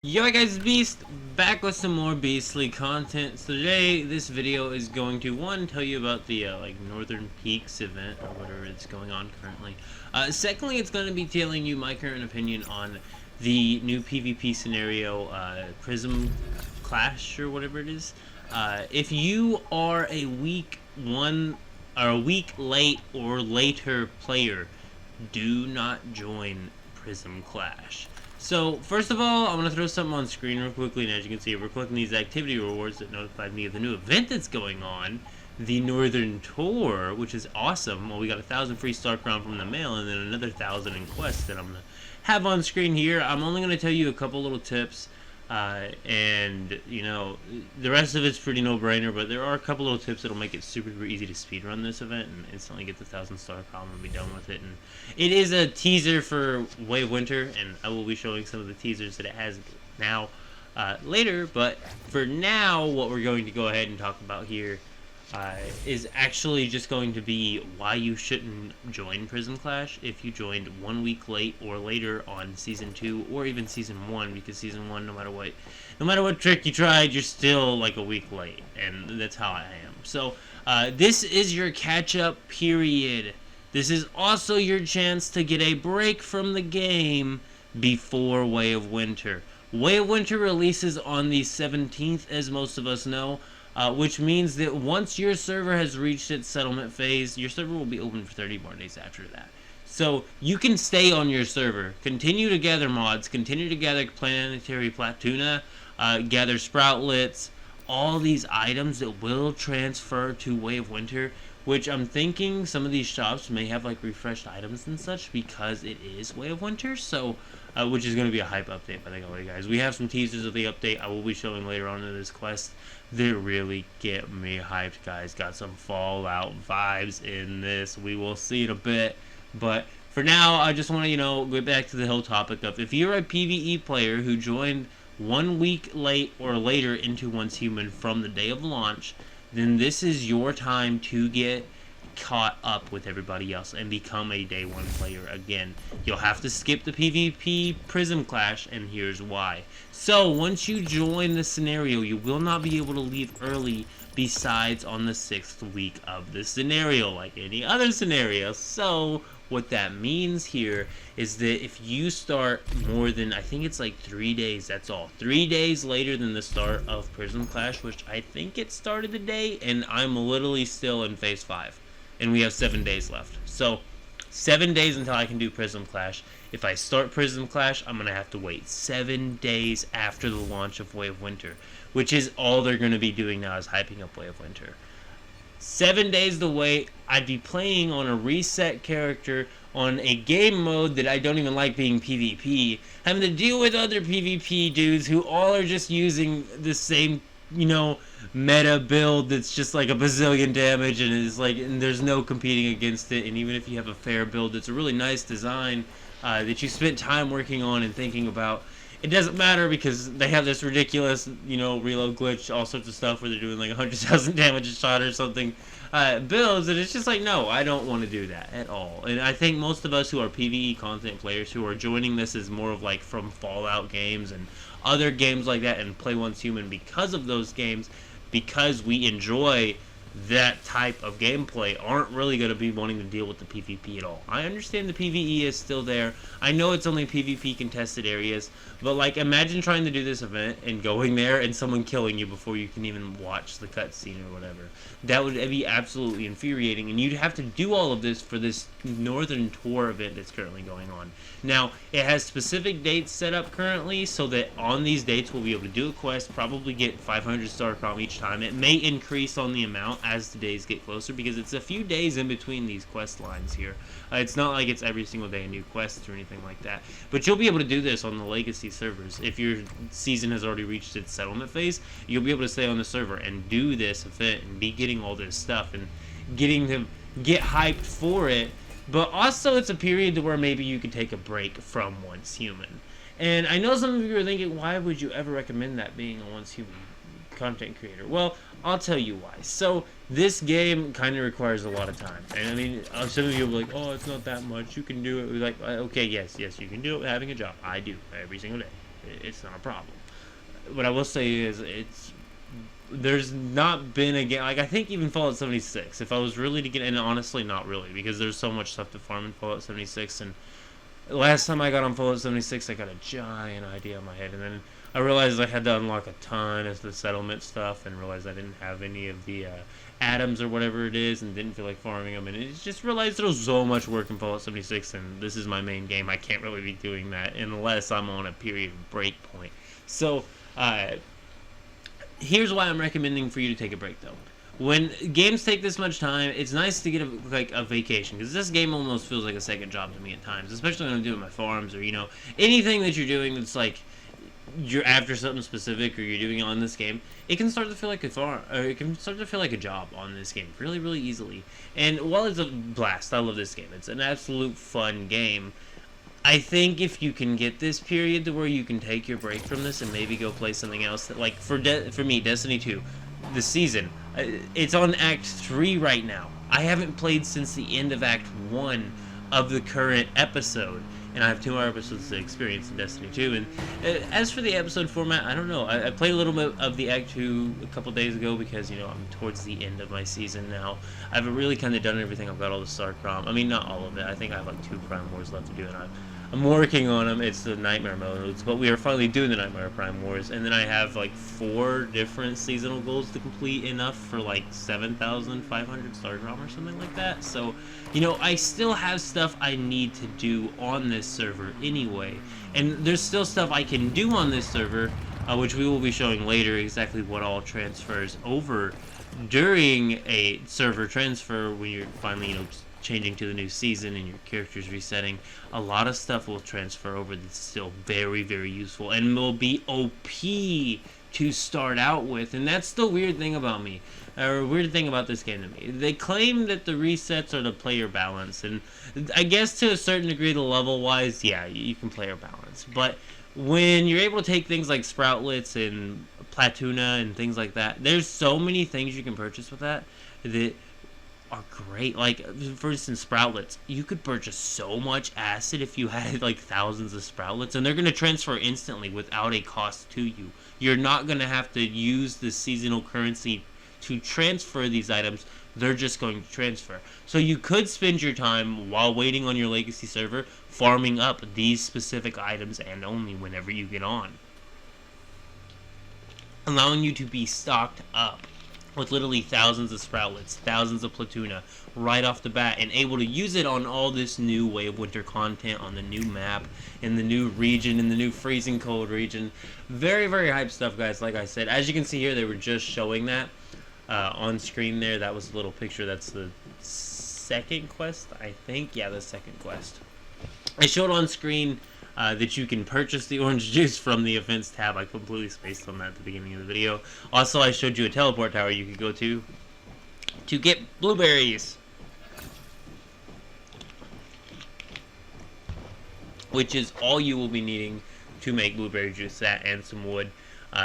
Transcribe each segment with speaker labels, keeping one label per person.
Speaker 1: Yo guys, Beast, back with some more beastly content. So today, this video is going to, one, tell you about the, Northern Peaks event, or whatever it's going on currently. Secondly, it's going to be telling you my current opinion on the new PvP scenario, Prism Clash, or whatever it is. If you are a week late or later player, do not join Prism Clash. So, first of all, I'm going to throw something on screen real quickly, and as you can see, we're clicking these activity rewards that notified me of the new event that's going on, the Northern Tour, which is awesome. Well, we got 1,000 free star crown from the mail, and then another 1,000 in quests that I'm going to have on screen here. I'm only going to tell you a couple little tips, and, you know, the rest of it's pretty no-brainer, but there are a couple little tips that'll make it super easy to speedrun this event and instantly get the 1,000 star crown and be done with it. And it is a teaser for Way of Winter, and I will be showing some of the teasers that it has now later, but for now, what we're going to go ahead and talk about here is actually just going to be why you shouldn't join Prism Clash if you joined 1 week late or later on Season 2 or even Season 1, because Season 1, no matter what trick you tried, you're still like a week late, and that's how I am. So, this is your catch-up period. This is also your chance to get a break from the game before Way of Winter. Way of Winter releases on the 17th, as most of us know, which means that once your server has reached its settlement phase, your server will be open for 30 more days after that. So you can stay on your server, continue to gather mods, continue to gather planetary platuna, gather sproutlets, all these items that will transfer to Way of Winter, which I'm thinking some of these shops may have like refreshed items and such because it is Way of Winter, so which is going to be a hype update by the way, guys. We have some teasers of the update I will be showing later on in this quest that really get me hyped, guys. Got some Fallout vibes in this. We will see in a bit, but for now, I just want to, get back to the whole topic of if you're a PvE player who joined 1 week late or later into Once Human from the day of launch, then this is your time to get caught up with everybody else and become a day 1 player again. You'll have to skip the PvP Prism Clash, and here's why. So, once you join the scenario, you will not be able to leave early besides on the 6th week of the scenario, like any other scenario. So, what that means here is that if you start more than, I think it's like 3 days, that's all. 3 days later than the start of Prism Clash, which I think it started today, and I'm literally still in Phase 5. And we have 7 days left. So, 7 days until I can do Prism Clash. If I start Prism Clash, I'm going to have to wait 7 days after the launch of Way of Winter, which is all they're going to be doing now is hyping up Way of Winter. 7 days to wait, I'd be playing on a reset character on a game mode that I don't even like being PvP, having to deal with other PvP dudes who all are just using the same, meta build that's just like a bazillion damage and is like, and there's no competing against it. And even if you have a fair build that's a really nice design that you spent time working on and thinking about, it doesn't matter because they have this ridiculous, reload glitch, all sorts of stuff where they're doing like 100,000 damage a shot or something, builds, and it's just like, no, I don't want to do that at all. And I think most of us who are PvE content players who are joining this is more of like from Fallout games and other games like that and play Once Human because of those games, because we enjoy that type of gameplay, aren't really going to be wanting to deal with the PvP at all. I understand the PvE is still there. I know it's only PvP contested areas, but like imagine trying to do this event and going there and someone killing you before you can even watch the cutscene or whatever. That would be absolutely infuriating, and you'd have to do all of this for this Northern Tour event that's currently going on. Now, it has specific dates set up currently so that on these dates we'll be able to do a quest, probably get 500 star crown each time. It may increase on the amount as the days get closer because it's a few days in between these quest lines here. It's not like it's every single day a new quest or anything like that. But you'll be able to do this on the legacy servers. If your season has already reached its settlement phase, you'll be able to stay on the server and do this event and be getting all this stuff and getting to get hyped for it. But also it's a period where maybe you could take a break from Once Human. And I know some of you are thinking, why would you ever recommend that being a Once Human content creator? Well, I'll tell you why. So, this game kind of requires a lot of time. And I mean, some of you will be like, oh, it's not that much. You can do it. We're like, okay, yes, you can do it having a job. I do, every single day. it's not a problem. What I will say is there's not been a game, like, I think even Fallout 76, if I was really to get, and honestly not really, because there's so much stuff to farm in Fallout 76, and last time I got on Fallout 76, I got a giant idea in my head, and then I realized I had to unlock a ton of the settlement stuff, and realized I didn't have any of the atoms or whatever it is, and didn't feel like farming them, and it just realized there was so much work in Fallout 76, and this is my main game. I can't really be doing that unless I'm on a period of break point. So, here's why I'm recommending for you to take a break, though. When games take this much time, it's nice to get a vacation, because this game almost feels like a second job to me at times, especially when I'm doing my farms, or, you know, anything that you're doing that's like you're after something specific, or you're doing it on this game. It can start to feel like a farm, or it can start to feel like a job on this game really, really easily. And while it's a blast, I love this game. It's an absolute fun game. I think if you can get this period to where you can take your break from this and maybe go play something else, that, like for me, Destiny 2, the season, it's on Act 3 right now. I haven't played since the end of Act 1 of the current episode, and I have 2 more episodes to experience in Destiny 2. And as for the episode format, I don't know. I played a little bit of the Act 2 a couple days ago because, you know, I'm towards the end of my season now. I've really kind of done everything. I've got all the Star Prom. I mean, not all of it. I think I have like 2 Prime Wars left to do, and I'm working on them. It's the Nightmare modes, but we are finally doing the Nightmare Prime Wars, and then I have like 4 different seasonal goals to complete, enough for like 7,500 Star Prom or something like that. So, you know, I still have stuff I need to do on this server anyway, and there's still stuff I can do on this server, which we will be showing later exactly what all transfers over during a server transfer when you're finally, you know, changing to the new season and your character's resetting. A lot of stuff will transfer over that's still very, very useful and will be OP to start out with. And that's the weird thing about me, or weird thing about this game to me. They claim that the resets are the player balance, and I guess to a certain degree, the level wise, yeah, you can player balance. But when you're able to take things like Sproutlets and Platuna and things like that, there's so many things you can purchase with that are great. Like, for instance, Sproutlets. You could purchase so much acid if you had like thousands of Sproutlets, and they're going to transfer instantly without a cost to you. You're not going to have to use the seasonal currency to transfer these items. They're just going to transfer. So you could spend your time while waiting on your legacy server farming up these specific items, and only whenever you get on, allowing you to be stocked up with literally thousands of Sproutlets, thousands of Platuna right off the bat, and able to use it on all this new Way of Winter content, on the new map, in the new region, in the new freezing cold region. Very, very hype stuff, guys. Like I said, as you can see here, they were just showing that on screen there. That was a little picture. That's the second quest, I think. Yeah, the second quest. I showed on screen that you can purchase the orange juice from the events tab. I completely spaced on that at the beginning of the video. Also, I showed you a teleport tower you could go to get blueberries, which is all you will be needing to make blueberry juice. That and some wood.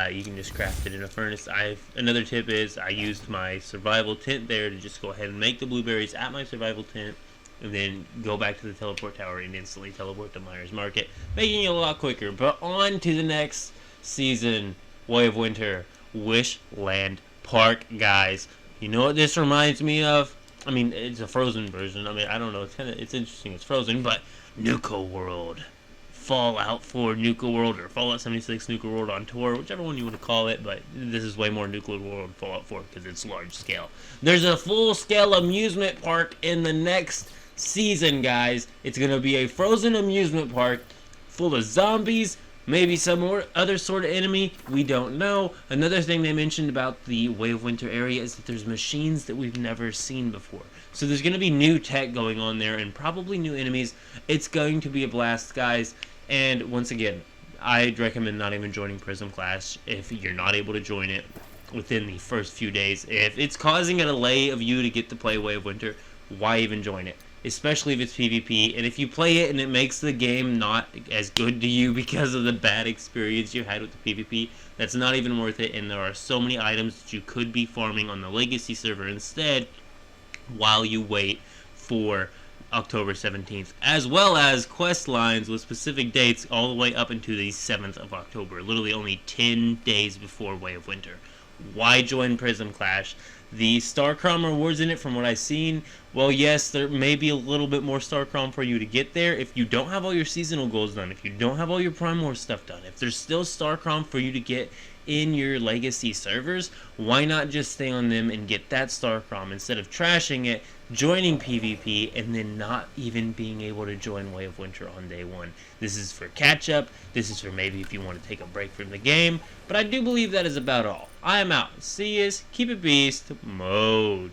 Speaker 1: You can just craft it in a furnace. Another tip is I used my survival tent there to just go ahead and make the blueberries at my survival tent, and then go back to the teleport tower and instantly teleport to Myers Market, making it a lot quicker. But on to the next season, Way of Winter, Wishland Park, guys. You know what this reminds me of? I mean, it's a frozen version. I mean, I don't know. It's interesting. It's frozen, but Nuka World, Fallout 4 Nuka World, or Fallout 76 Nuka World on tour, whichever one you want to call it. But this is way more Nuka World than Fallout 4 because it's large scale. There's a full-scale amusement park in the next season, guys. It's gonna be a frozen amusement park full of zombies, maybe some more other sort of enemy, we don't know. Another thing they mentioned about the Way of Winter area is that there's machines that we've never seen before. So there's gonna be new tech going on there, and probably new enemies. It's going to be a blast, guys. And once again, I'd recommend not even joining Prism Clash if you're not able to join it within the first few days. If it's causing a delay of you to get to play Way of Winter, why even join it? Especially if it's PvP, and if you play it and it makes the game not as good to you because of the bad experience you had with the PvP, that's not even worth it. And there are so many items that you could be farming on the legacy server instead, while you wait for October 17th, as well as quest lines with specific dates all the way up into the 7th of October, literally only 10 days before Way of Winter. Why join Prism Clash? The Starcrom rewards in it, from what I've seen, well, yes, there may be a little bit more Starcrom for you to get there. If you don't have all your seasonal goals done, if you don't have all your Prime War stuff done, if there's still Starcrom for you to get in your Legacy servers, why not just stay on them and get that Starcrom instead of trashing it, joining PvP, and then not even being able to join Way of Winter on day one. This is for catch-up. This is for maybe if you want to take a break from the game. But I do believe that is about all. I am out. See yous. Keep it beast mode.